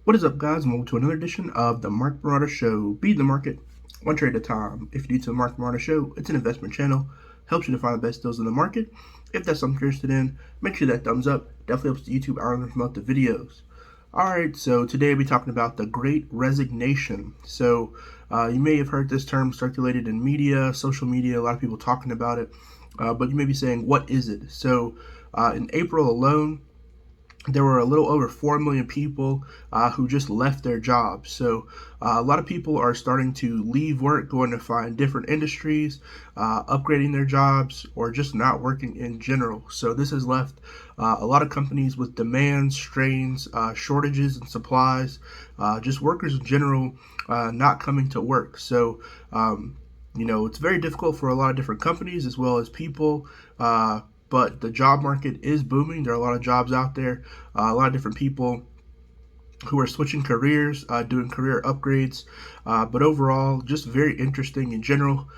What is up, guys? And welcome to another edition of the Mark Marauder Show. Beat the market one trade at a time. If you're new to the Mark Marauder Show, it's an investment channel. Helps you to find the best deals in the market. If that's something you're interested in, make sure that thumbs up. Definitely helps the YouTube algorithm promote the videos. Alright, so today we'll be talking about the Great Resignation. So you may have heard this term circulated in media, social media, a lot of people talking about it. But you may be saying, what is it? So in April alone, there were a little over 4 million people who just left their jobs. So a lot of people are starting to leave work, going to find different industries, upgrading their jobs, or just not working in general. So this has left a lot of companies with demands, strains, shortages in supplies, just workers in general not coming to work. So it's very difficult for a lot of different companies as well as people. But the job market is booming. There are a lot of jobs out there, a lot of different people who are switching careers, doing career upgrades. But overall, just very interesting in general.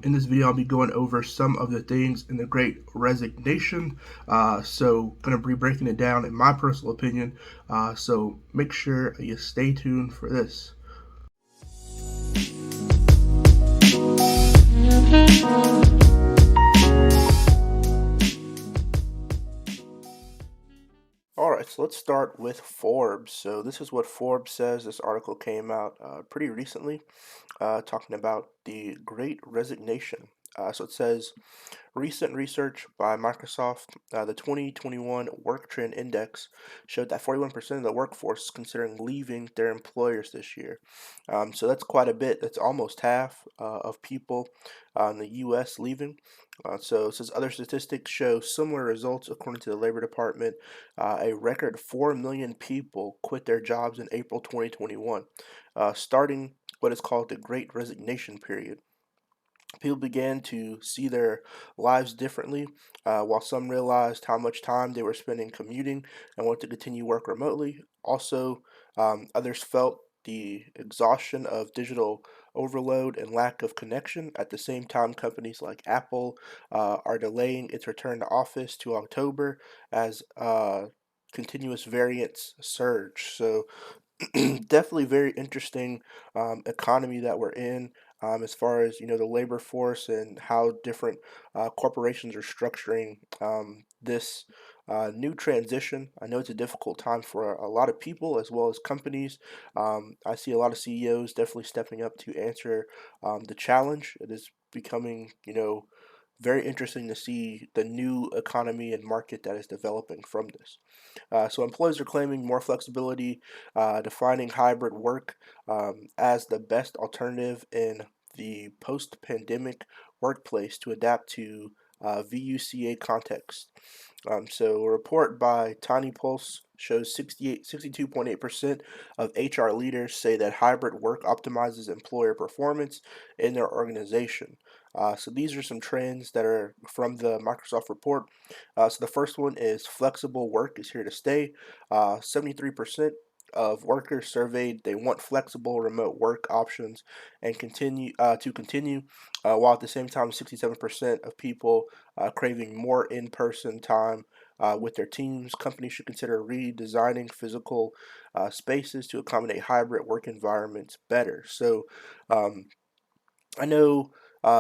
In this video, I'll be going over some of the things in the Great Resignation. So, going to be breaking it down in my personal opinion. So, make sure you stay tuned for this. All right, so let's start with Forbes. So this is what Forbes says. This article came out pretty recently, talking about the Great Resignation. So it says, recent research by Microsoft, the 2021 Work Trend Index showed that 41% of the workforce is considering leaving their employers this year. So that's quite a bit. That's almost half of people in the U.S. leaving. So it says other statistics show similar results according to the Labor Department. A record 4 million people quit their jobs in April 2021, starting what is called the Great Resignation period. People began to see their lives differently, while some realized how much time they were spending commuting and wanted to continue work remotely. Also, others felt the exhaustion of digital overload and lack of connection. At the same time, companies like Apple are delaying its return to office to October as continuous variants surge. So, definitely very interesting economy that we're in, as far as the labor force and how different corporations are structuring this new transition. I know it's a difficult time for a lot of people as well as companies. I see a lot of CEOs definitely stepping up to answer the challenge. It is becoming very interesting to see the new economy and market that is developing from this. So employers are claiming more flexibility, defining hybrid work as the best alternative in the post-pandemic workplace to adapt to VUCA context. So a report by Tiny Pulse shows 62.8% of HR leaders say that hybrid work optimizes employer performance in their organization. So these are some trends that are from the Microsoft report. So the first one is flexible work is here to stay. 73% of workers surveyed they want flexible remote work options and continue, while at the same time 67% of people craving more in-person time with their teams. Companies should consider redesigning physical spaces to accommodate hybrid work environments better. So um, I know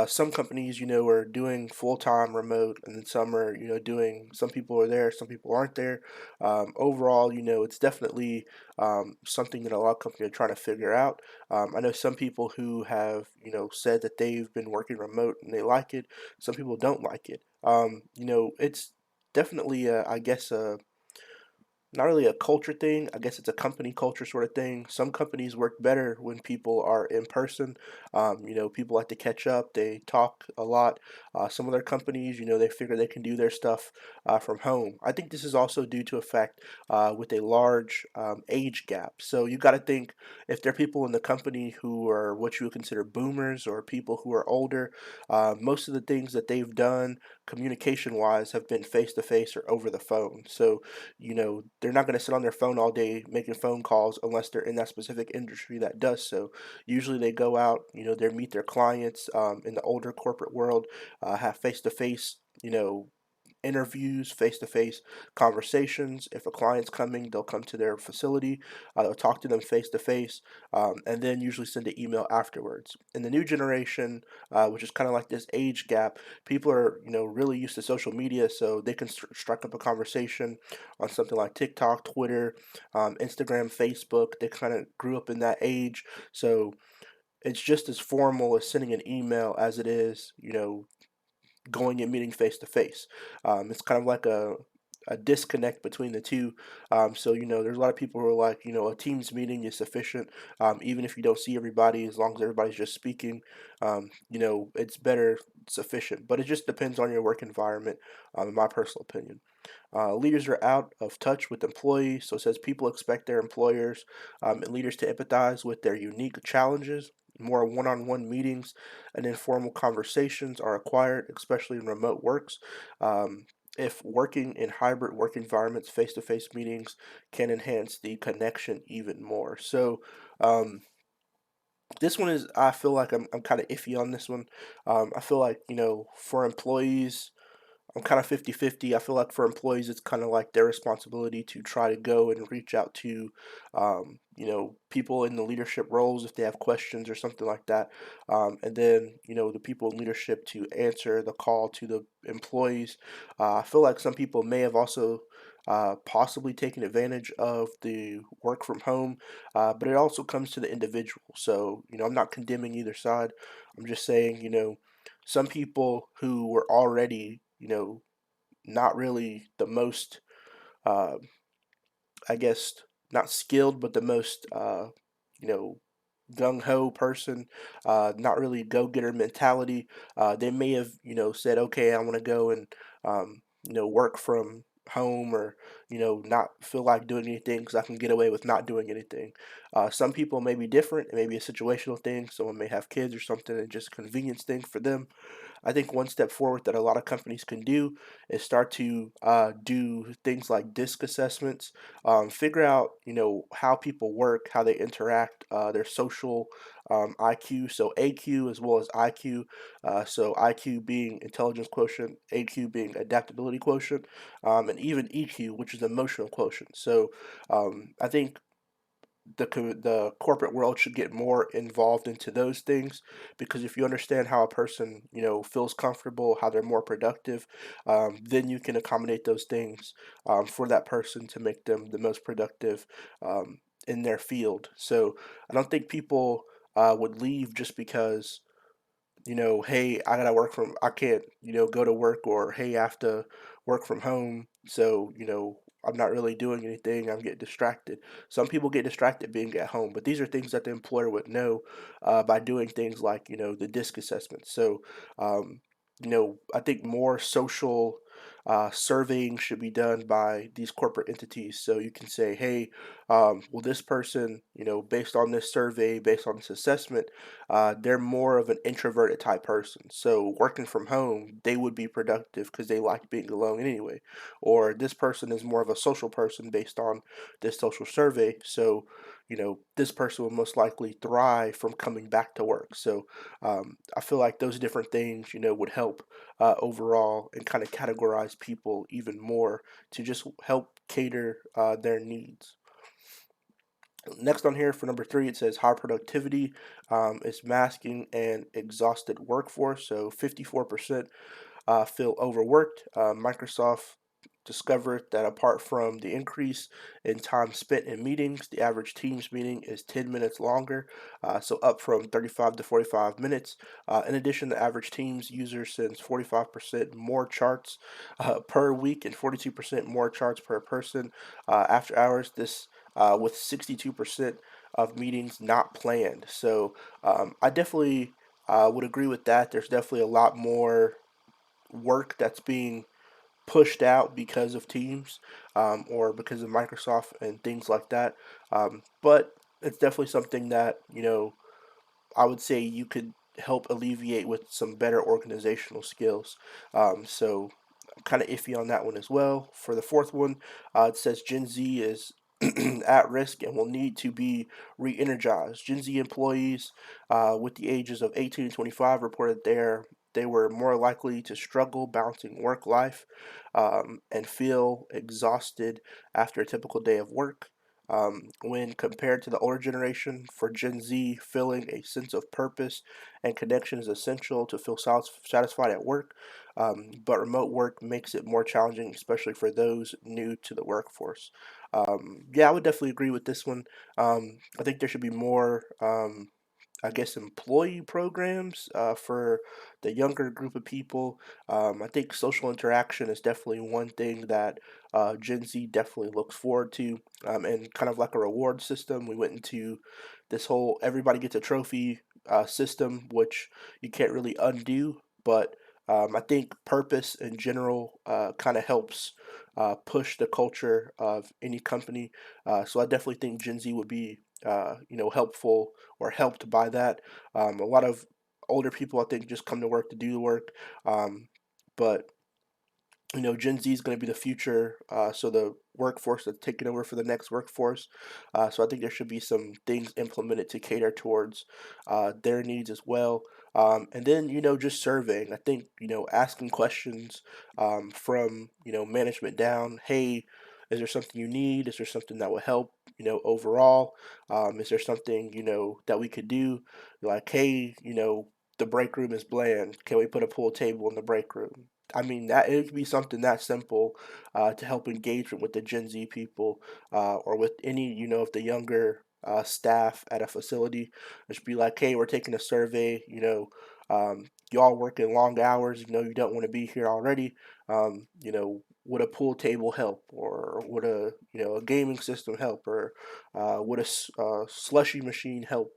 some companies, are doing full-time remote, and then some are, some people are there, some people aren't there. Overall, it's definitely something that a lot of companies are trying to figure out. I know some people who have, said that they've been working remote and they like it. Some people don't like it. It's definitely, I guess, not really a culture thing. I guess it's a company culture sort of thing. Some companies work better when people are in person. People like to catch up. They talk a lot. Some other companies, they figure they can do their stuff from home. I think this is also due to a fact with a large age gap. So you got to think if there are people in the company who are what you would consider boomers or people who are older, most of the things that they've done communication wise have been face to face or over the phone. So they're not going to sit on their phone all day making phone calls unless they're in that specific industry that does so. Usually they go out, they meet their clients in the older corporate world, have face to face, interviews, face-to-face conversations. If a client's coming, they'll come to their facility, they'll talk to them face-to-face, and then usually send an email afterwards. In the new generation, which is kind of like this age gap, people are really used to social media, so they can strike up a conversation on something like TikTok, Twitter, Instagram, Facebook. They kind of grew up in that age, so it's just as formal as sending an email as it is, going and meeting face to face. It's kind of like a disconnect between the two. So, there's a lot of people who are like, a Teams meeting is sufficient, even if you don't see everybody, as long as everybody's just speaking, it's better, sufficient. But it just depends on your work environment, in my personal opinion. Leaders are out of touch with employees, so it says people expect their employers and leaders to empathize with their unique challenges. More one on one meetings and informal conversations are required, especially in remote works. If working in hybrid work environments, face to face meetings can enhance the connection even more. So, this one is, I feel like I'm kind of iffy on this one. I feel like, for employees, I'm kind of 50-50. I feel like for employees, it's kind of like their responsibility to try to go and reach out to, people in the leadership roles if they have questions or something like that. And then, the people in leadership to answer the call to the employees. I feel like some people may have also possibly taken advantage of the work from home, but it also comes to the individual. So, I'm not condemning either side. I'm just saying, some people who were already, not really the most, uh, I guess, not skilled, but the most, you know, gung ho person, not really go getter mentality. They may have, said, okay, I want to go and, work from home, or, not feel like doing anything because I can get away with not doing anything. Some people may be different. It may be a situational thing. Someone may have kids or something and just a convenience thing for them. I think one step forward that a lot of companies can do is start to do things like disc assessments, figure out how people work, how they interact, their social IQ, so AQ as well as IQ. So IQ being intelligence quotient, AQ being adaptability quotient, and even EQ, which is emotional quotient. So I think the corporate world should get more involved into those things, because if you understand how a person feels comfortable, how they're more productive, then you can accommodate those things for that person to make them the most productive in their field. So I don't think people would leave just because hey, I can't, go to work, or hey, I have to work from home. So, I'm not really doing anything. I'm getting distracted. Some people get distracted being at home, but these are things that the employer would know by doing things like, the DISC assessment. So, I think more social surveying should be done by these corporate entities. So you can say, hey, well, this person, based on this survey, based on this assessment, they're more of an introverted type person. So working from home, they would be productive because they like being alone anyway. Or this person is more of a social person based on this social survey. So, this person will most likely thrive from coming back to work. So I feel like those different things, would help overall, and kind of categorize people even more to just help cater their needs. Next on here for number three, it says high productivity is masking an exhausted workforce. So 54% feel overworked. Microsoft discovered that apart from the increase in time spent in meetings, the average Teams meeting is 10 minutes longer, so up from 35 to 45 minutes. In addition, the average Teams user sends 45% more charts per week and 42% more charts per person after hours. This with 62% of meetings not planned. So I definitely would agree with that. There's definitely a lot more work that's being pushed out because of Teams, or because of Microsoft and things like that. But it's definitely something that I would say you could help alleviate with some better organizational skills. So I'm kind of iffy on that one as well. For the fourth one, it says Gen Z is at risk and will need to be re-energized. Gen Z employees with the ages of 18 to 25 reported they're they were more likely to struggle balancing work life and feel exhausted after a typical day of work. When compared to the older generation, for Gen Z, feeling a sense of purpose and connection is essential to feel satisfied at work. But remote work makes it more challenging, especially for those new to the workforce. Yeah, I would definitely agree with this one. I think there should be more. I guess employee programs for the younger group of people. I think social interaction is definitely one thing that Gen Z definitely looks forward to, and kind of like a reward system. We went into this whole everybody gets a trophy system, which you can't really undo, but I think purpose in general kind of helps push the culture of any company. So I definitely think Gen Z would be helpful or helped by that. A lot of older people, I think, just come to work to do the work. But Gen Z is going to be the future, so the workforce that's taking over for the next workforce. So I think there should be some things implemented to cater towards their needs as well. And then, just surveying. I think, asking questions from, management down. Hey, is there something you need? Is there something that will help, overall? Is there something, that we could do? Like, hey, the break room is bland. Can we put a pool table in the break room? I mean, that it could be something that simple to help engagement with the Gen Z people or with any, of the younger staff at a facility. It should be like, hey, we're taking a survey. Y'all working long hours. You don't want to be here already. Would a pool table help, or would a gaming system help, or would a slushy machine help?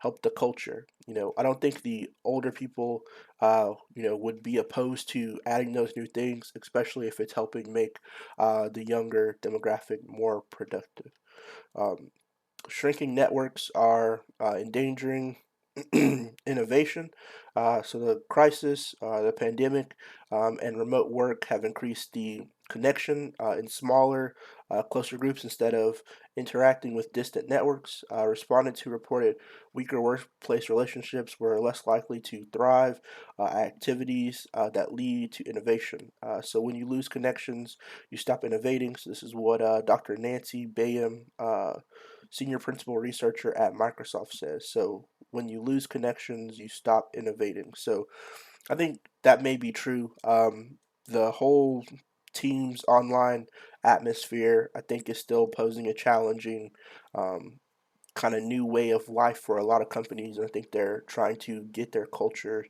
Help the culture. I don't think the older people would be opposed to adding those new things, especially if it's helping make the younger demographic more productive. Um, Shrinking networks are endangering innovation. So the crisis, the pandemic, and remote work have increased the connection in smaller, closer groups instead of interacting with distant networks. Respondents who reported weaker workplace relationships were less likely to thrive activities that lead to innovation. So when you lose connections, you stop innovating. So this is what Dr. Nancy Bayham, senior principal researcher at Microsoft, says. So when you lose connections, you stop innovating. So I think that may be true. The whole Teams online atmosphere, I think, is still posing a challenging um, kind of new way of life for a lot of companies. And I think they're trying to get their culture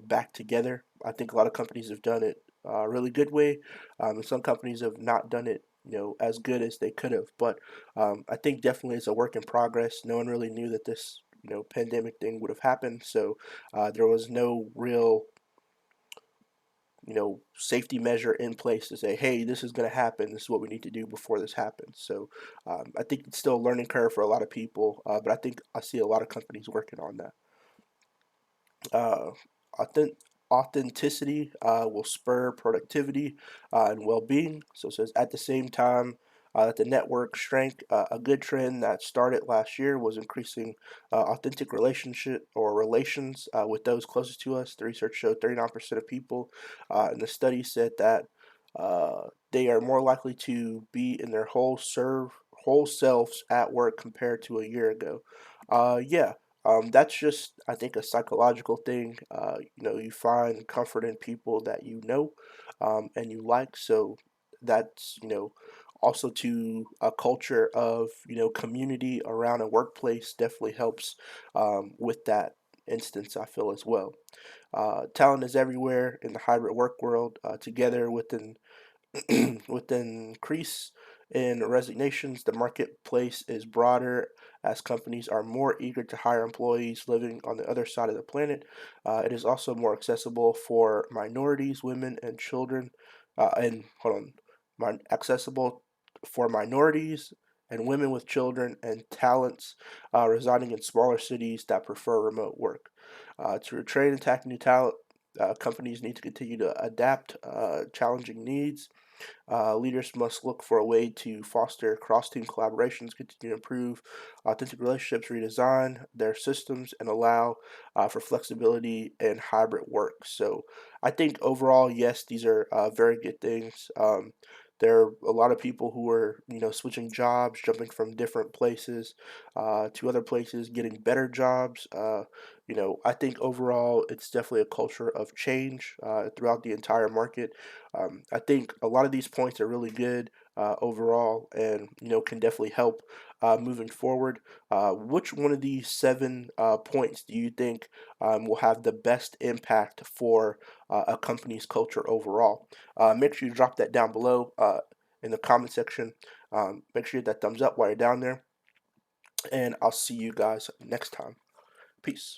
back together. I think a lot of companies have done it a really good way, and some companies have not done it, as good as they could have. But I think definitely it's a work in progress. No one really knew that this, pandemic thing would have happened. So there was no real safety measure in place to say, hey, this is going to happen. This is what we need to do before this happens. So I think it's still a learning curve for a lot of people, but I think I see a lot of companies working on that. Uh, authentic, Authenticity will spur productivity and well-being. So it says at the same time that the network shrank, a good trend that started last year was increasing authentic relationship or relations with those closest to us. The research showed 39% of people in the study said that they are more likely to be in their whole selves at work compared to a year ago. Yeah, that's just, I think, a psychological thing. You find comfort in people that and you like. So that's, also to a culture of, community around a workplace definitely helps with that instance, I feel as well. Talent is everywhere in the hybrid work world, together within with an increase in resignations, the marketplace is broader as companies are more eager to hire employees living on the other side of the planet. It is also more accessible for minorities, women, and children. And hold on, accessible for minorities and women with children and talents residing in smaller cities that prefer remote work. To train and attract new talent, companies need to continue to adapt challenging needs Leaders must look for a way to foster cross-team collaborations, continue to improve authentic relationships, redesign their systems, and allow for flexibility and hybrid work. So I think overall, yes, these are very good things. There are a lot of people who are, switching jobs, jumping from different places to other places, getting better jobs. I think overall it's definitely a culture of change throughout the entire market. I think a lot of these points are really good overall, and can definitely help moving forward. Which one of these seven points do you think will have the best impact for a company's culture overall? Make sure you drop that down below in the comment section. Make sure you hit that thumbs up while you're down there, and I'll see you guys next time. Peace.